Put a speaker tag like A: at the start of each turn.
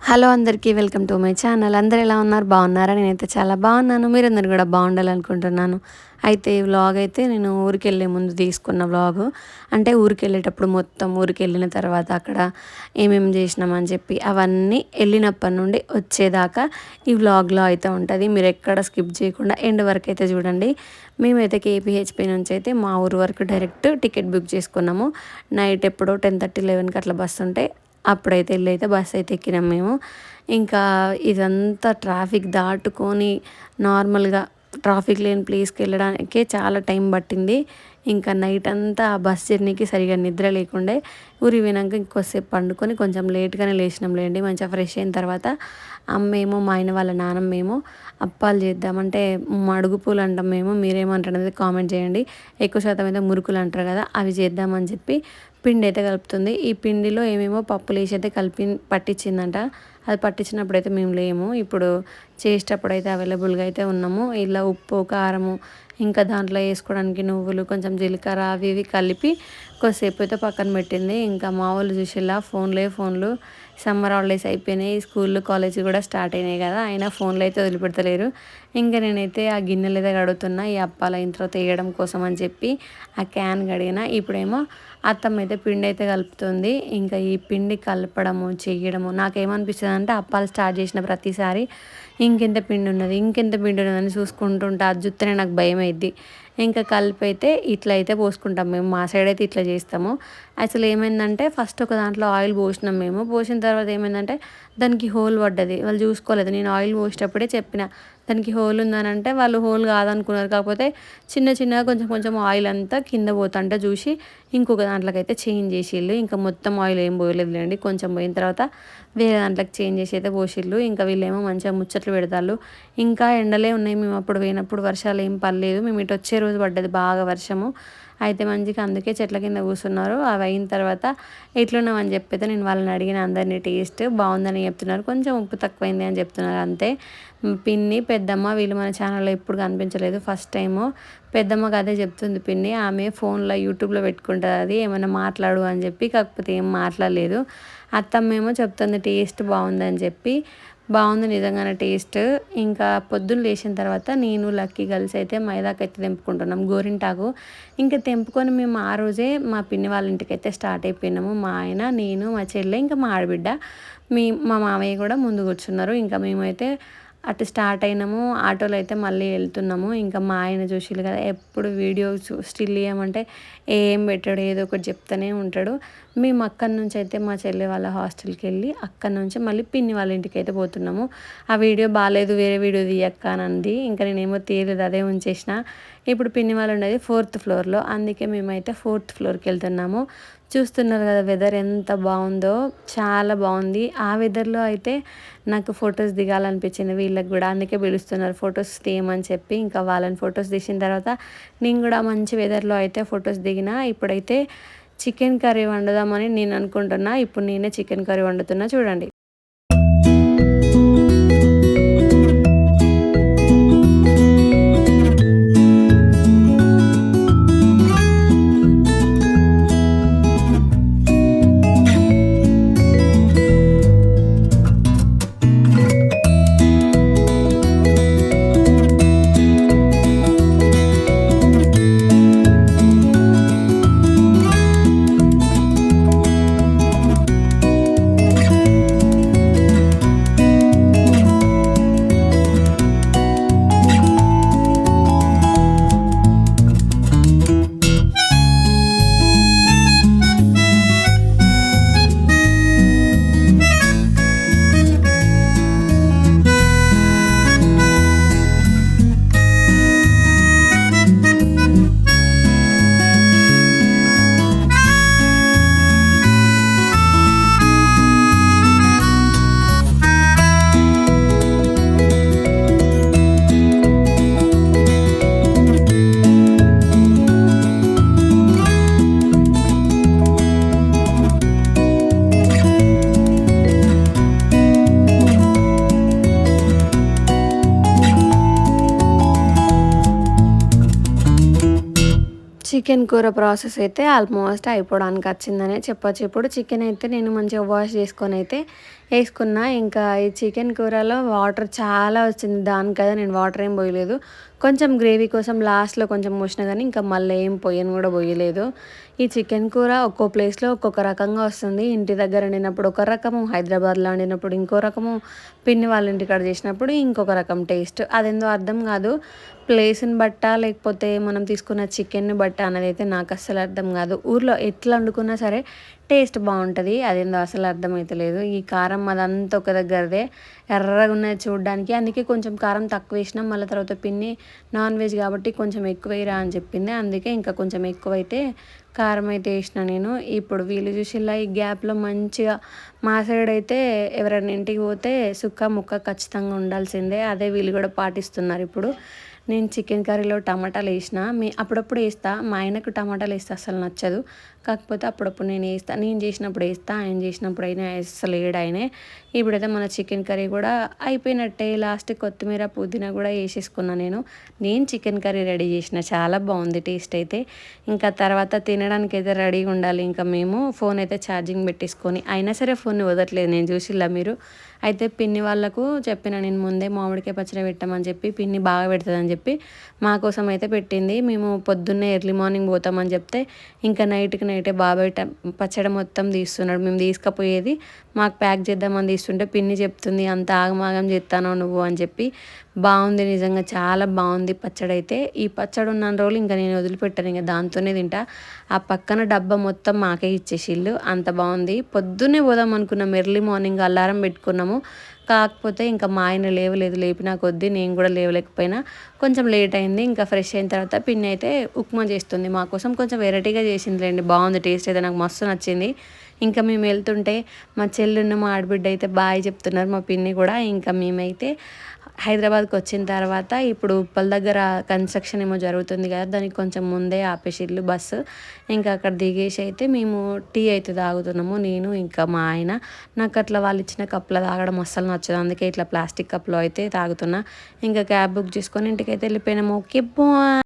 A: Hello అందరికీ welcome to my channel. అందరూ ఎలా ఉన్నారు? బాగున్నారా? నేనైతే చాలా బాగున్నాను. మీరందరూ కూడా బాగుండాలనుకుంటున్నాను. అయితే ఈ వ్లాగ్ అయితే నేను ఊరికెళ్ళే ముందు తీసుకున్న వ్లాగు. అంటే ఊరికెళ్ళేటప్పుడు మొత్తం ఊరికెళ్ళిన తర్వాత అక్కడ ఏమేమి చేసినామని చెప్పి అవన్నీ వెళ్ళినప్పటి నుండి వచ్చేదాకా ఈ వ్లాగ్లో అయితే ఉంటుంది. మీరు ఎక్కడ స్కిప్ చేయకుండా ఎండ్ వరకు అయితే చూడండి. మేమైతే కేపీహెచ్పి నుంచి అయితే మా ఊరు వరకు డైరెక్ట్ టికెట్ బుక్ చేసుకున్నాము. నైట్ ఎప్పుడో 10:30, 11కి అట్లా బస్సు ఉంటే అప్పుడైతే వెళ్ళైతే బస్సు అయితే ఎక్కినాం మేము. ఇంకా ఇదంతా ట్రాఫిక్ దాటుకొని నార్మల్గా ట్రాఫిక్ లేని ప్లేస్కి వెళ్ళడానికే చాలా టైం పట్టింది. ఇంకా నైట్ అంతా ఆ బస్ జర్నీకి సరిగా నిద్ర లేకుండే. ఊరి పోయినాక ఇంకొద్దిసేపు పండుకొని కొంచెం లేట్గానే లేచినాంలేండి. మంచిగా ఫ్రెష్ అయిన తర్వాత అమ్మేమో మా ఆయన వాళ్ళ నాన్నమ్మేమో అప్పాలు చేద్దామంటే మడుగు పూలు అంటాం మేము, మీరేమంటారు అనేది కామెంట్ చేయండి. ఎక్కువ శాతం అయితే మురుకులు అంటారు కదా, అవి చేద్దామని చెప్పి పిండి అయితే కలుపుతుంది. ఈ పిండిలో ఏమేమో పప్పులు వేసి అయితే కలిపి పట్టించిందంట. అది పట్టించినప్పుడు అయితే మేము లేము, ఇప్పుడు చేసేటప్పుడు అయితే అవైలబుల్గా అయితే ఉన్నాము. ఇలా ఉప్పు కారము ఇంకా దాంట్లో వేసుకోవడానికి నువ్వులు కొంచెం జీలకర్ర అవి ఇవి కలిపి కొద్దిసేపు అయితే పక్కన పెట్టింది. ఇంకా మా వాళ్ళు చూసేలా ఫోన్లు సమ్మర్ హాలిడేస్ అయిపోయినాయి, స్కూళ్ళు కాలేజీ కూడా స్టార్ట్ అయినాయి కదా, అయినా ఫోన్లు అయితే వదిలిపెడతలేరు. ఇంకా నేనైతే ఆ గిన్నెలు అయితే కడుగుతున్నా ఈ అప్పాల ఇంట్లో తీయడం కోసం అని చెప్పి ఆ క్యాన్ కడిగిన. ఇప్పుడేమో అత్తమ్మ అయితే పిండి అయితే కలుపుతుంది. ఇంకా ఈ పిండి కలపడము చేయడము నాకేమనిపిస్తుంది అంటే అప్పాలు స్టార్ట్ చేసిన ప్రతిసారి ఇంకెంత పిండి ఉన్నదని చూసుకుంటుంటా, అది చూస్తేనే నాకు భయం అయింది. ఇంకా కలిపి అయితే ఇట్లా అయితే పోసుకుంటాం మేము, మా సైడ్ అయితే ఇట్లా చేస్తాము. అసలు ఏమైందంటే ఫస్ట్ ఒక దాంట్లో ఆయిల్ పోసినాం మేము, పోసిన తర్వాత ఏమైందంటే దానికి హోల్ పడ్డది. వాళ్ళు చూసుకోలేదు, నేను ఆయిల్ పోసేటప్పుడే చెప్పిన దానికి హోల్ ఉందని. అంటే వాళ్ళు హోల్ కాదనుకున్నారు, కాకపోతే చిన్నగా కొంచెం ఆయిల్ అంతా కింద పోతుంటే చూసి ఇంకొక దాంట్లోకి అయితే చేంజ్ చేసిళ్ళు. ఇంకా మొత్తం ఆయిల్ ఏం పోయలేదులేండి, కొంచెం పోయిన తర్వాత వేరే దాంట్లోకి చేంజ్ చేసి అయితే పోసిళ్ళు. ఇంకా వీళ్ళేమో మంచిగా ముచ్చట్లు పెడతారు. ఇంకా ఎండలే ఉన్నాయి, మేము అప్పుడు పోయినప్పుడు వర్షాలు ఏం పడలేదు. మేము ఇటు వచ్చే రోజు పడ్డది బాగా వర్షము. అయితే మంచిగా అందుకే చెట్ల కింద కూర్చున్నారు. అవి అయిన తర్వాత ఎట్లున్నామని చెప్పైతే నేను వాళ్ళని అడిగిన, అందరినీ టేస్ట్ బాగుందని చెప్తున్నారు, కొంచెం ఉప్పు తక్కువైంది అని చెప్తున్నారు అంతే. పిన్ని పెద్దమ్మ వీళ్ళు మన ఛానల్లో ఎప్పుడు కనిపించలేదు, ఫస్ట్ టైము. పెద్దమ్మకి అదే చెప్తుంది పిన్ని, ఆమె ఫోన్లో యూట్యూబ్లో పెట్టుకుంటుంది, అది ఏమైనా మాట్లాడు అని చెప్పి, కాకపోతే ఏం మాట్లాడలేదు. అత్తమ్మేమో చెప్తుంది టేస్ట్ బాగుందని చెప్పి. బాగుంది నిజంగానే టేస్ట్. ఇంకా పొద్దున్న లేచిన తర్వాత నేను లక్కీ కలిసి అయితే మైదాకైతే తెంపుకుంటున్నాం గోరింటాకు. ఇంకా తెంపుకొని మేము ఆ రోజే మా పిన్ని వాళ్ళ ఇంటికైతే స్టార్ట్ అయిపోయినాము. మా ఆయన, నేను, మా చెల్లె, ఇంకా మా ఆడబిడ్డ, మా మామయ్య కూడా ముందు కూర్చున్నారు. ఇంకా మేమైతే అటు స్టార్ట్ అయినాము. ఆటోలో అయితే మళ్ళీ వెళ్తున్నాము. ఇంకా మా ఆయన చూసిళ్ళు కదా, ఎప్పుడు వీడియో స్టిల్ ఇవ్వమంటే ఏం పెట్టాడు, ఏదో ఒకటి చెప్తూనే ఉంటాడు. మేము అక్కడి నుంచి అయితే మా చెల్లె వాళ్ళ హాస్టల్కి వెళ్ళి అక్కడి నుంచి మళ్ళీ పిన్ని వాళ్ళ ఇంటికి అయితే పోతున్నాము. ఆ వీడియో బాగాలేదు, వేరే వీడియో తీయక్క అని అంది. ఇంకా నేనేమో తీయలేదు, అదే ఉంచేసిన. ఇప్పుడు పిన్ని వాళ్ళు ఉండేది 4th ఫ్లోర్లో, అందుకే మేమైతే 4th ఫ్లోర్కి వెళ్తున్నాము. చూస్తున్నారు కదా వెదర్ ఎంత బాగుందో, చాలా బాగుంది. ఆ వెదర్లో అయితే నాకు ఫొటోస్ దిగాలనిపించింది వీళ్ళకి కూడా, అందుకే పిలుస్తున్నారు ఫొటోస్ తీయమని చెప్పి. ఇంకా వాళ్ళని ఫొటోస్ తీసిన తర్వాత నేను కూడా మంచి వెదర్లో అయితే ఫొటోస్ దిగిన. ఇప్పుడైతే చికెన్ కర్రీ వండుదామని నేను అనుకుంటున్నా. ఇప్పుడు నేనే చికెన్ కర్రీ వండుతున్నా చూడండి. చికెన్ కూర ప్రాసెస్ అయితే ఆల్మోస్ట్ అయిపోవడానికి వచ్చిందనే చెప్పొచ్చు. ఇప్పుడు చికెన్ అయితే నేను మంచిగా వాష్ చేసుకొని అయితే వేసుకున్నా. ఇంకా ఈ చికెన్ కూరలో వాటర్ చాలా వచ్చింది. దానికదే నేను వాటర్ ఏం పోయలేదు. కొంచెం గ్రేవీ కోసం లాస్ట్‌లో కొంచెం పోసినా కానీ ఇంకా మళ్ళీ ఏం పొయ్యను కూడా పోయలేదు. ఈ చికెన్ కూర ఒక్కో ప్లేస్‌లో ఒక్కొక్క రకంగా వస్తుంది. ఇంటి దగ్గర వండినప్పుడు ఒక రకము, హైదరాబాద్‌లో వండినప్పుడు ఇంకో రకము, పిన్ని వాళ్ళ ఇంటికాడ చేసినప్పుడు ఇంకొక రకం టేస్ట్. అదేందో అర్థం కాదు. ప్లేస్‌ని బట్టా లేకపోతే మనం తీసుకున్న చికెన్‌ని బట్టా అన్నదైతే నాకు అస్సలు అర్థం కాదు. ఊర్లో ఎట్లా వండుకున్నా సరే టేస్ట్ బావుంటది. అదేందో అసలు అర్థమైతలేదు. ఈ కారం అదంతా ఒక దగ్గరదే. ఎర్రగున్నది చూడ్డానికి. అందుకే కొంచెం కారం తక్కువేసినాం. మళ్ళీ తర్వాత పిన్ని నాన్ వెజ్ కాబట్టి కొంచెం ఎక్కువేయరా అని చెప్పింది. అందుకే ఇంకా కొంచెం ఎక్కువైతే కారం అయితే ఏసిన నేను. ఇప్పుడు వీళ్ళు చూసిల్లా ఈ గ్యాప్‌లో మంచిగా మా సైడ్ అయితే ఎవరైనా ఇంటికి పోతే సుక్క ముక్క ఖచ్చితంగా ఉండాల్సిందే. అదే వీళ్ళు కూడా పాటిస్తున్నారు ఇప్పుడు. నేను చికెన్ కర్రీలో టమాటాలేసిన. అప్పుడప్పుడు ఏస్తా. మా ఆయనకు టమాటాలేస్తే అస్సలు నచ్చదు. కాకపోతే అప్పుడప్పుడు నేను ఏస్తా. నేను చేసినప్పుడు ఏస్తా. ఆయన చేసినప్పుడు అయినా అస్సలేయడు ఆయనే. ఇప్పుడైతే మన చికెన్ కర్రీ కూడా అయిపోయినట్టే. లాస్ట్‌కి కొత్తిమీర, పుదీనా కూడా ఏసేసుకున్నా నేను. నేను చికెన్ కర్రీ రెడీ చేసిన. చాలా బాగుంది టేస్ట్ అయితే. ఇంకా తర్వాత తినడానికైతే రెడీగా ఉండాలి. ఇంకా మేము ఫోన్ అయితే ఛార్జింగ్ పెట్టేసుకొని అయినా సరే ఫోన్‌ని వదలట్లేదు. నేను చూసిల్లా మీరు. అయితే పిన్ని వాళ్ళకు చెప్పిన నేను ముందే మామిడికాయ పచ్చడి పెట్టమని చెప్పి, పిన్ని బాగా పెడతదని చెప్పి మా కోసం అయితే పెట్టింది. మేము పొద్దున్నే ఎర్లీ మార్నింగ్ పోతామని చెప్తే ఇంకా నైట్‌కి నైటే బాబాయ్ పచ్చడి మొత్తం తీస్తున్నాడు. మేము తీసుకపోయేది మాకు ప్యాక్ చేద్దామని తీస్తుంటే పిన్ని చెప్తుంది, "అంత ఆగమాగం చేత్తానవు నువ్వు" అని చెప్పి. బాగుంది నిజంగా చాలా బాగుంది పచ్చడైతే. ఈ పచ్చడి ఉన్నన్ని రోజులు ఇంకా నేను వదిలిపెట్టను. ఇంక దాంతోనే తింటా. ఆ పక్కన డబ్బా మొత్తం మాకే ఇచ్చేసిల్లు. అంత బాగుంది. పొద్దున్నే పోదాం అనుకున్నాం. ఎర్లీ మార్నింగ్ అలారం పెట్టుకున్నాము. కాకపోతే ఇంకా మా ఆయన లేవలేదు. లేపినా కొద్దీ నేను కూడా లేవలేకపోయినా. కొంచెం లేట్ అయింది. ఇంకా ఫ్రెష్ అయిన తర్వాత పిన్ని అయితే ఉప్మా చేస్తుంది. మా కోసం కొంచెం వెరైటీగా చేసిందిలేండి. బాగుంది టేస్ట్ అయితే నాకు మస్తు నచ్చింది. ఇంకా మేము వెళ్తుంటే మా చెల్లున్న మా ఆడబిడ్డ అయితే బాయ్ చెప్తున్నారు. మా పిన్ని కూడా. ఇంకా మేమైతే హైదరాబాద్కి వచ్చిన తర్వాత ఇప్పుడు ఉప్పల్ దగ్గర కన్స్ట్రక్షన్ ఏమో జరుగుతుంది కదా, దానికి కొంచెం ముందే ఆపేసిల్లు బస్సు. ఇంకా అక్కడ దిగేసి అయితే మేము టీ అయితే తాగుతున్నాము. నేను ఇంకా మా ఆయన. నాకు అట్లా వాళ్ళు ఇచ్చిన కప్లో తాగడం అస్సలు నచ్చదు. అందుకే ఇట్లా ప్లాస్టిక్ కప్లో అయితే తాగుతున్నా. ఇంకా క్యాబ్ బుక్ చేసుకొని ఇంటికైతే వెళ్ళిపోయినాము. Okay bye.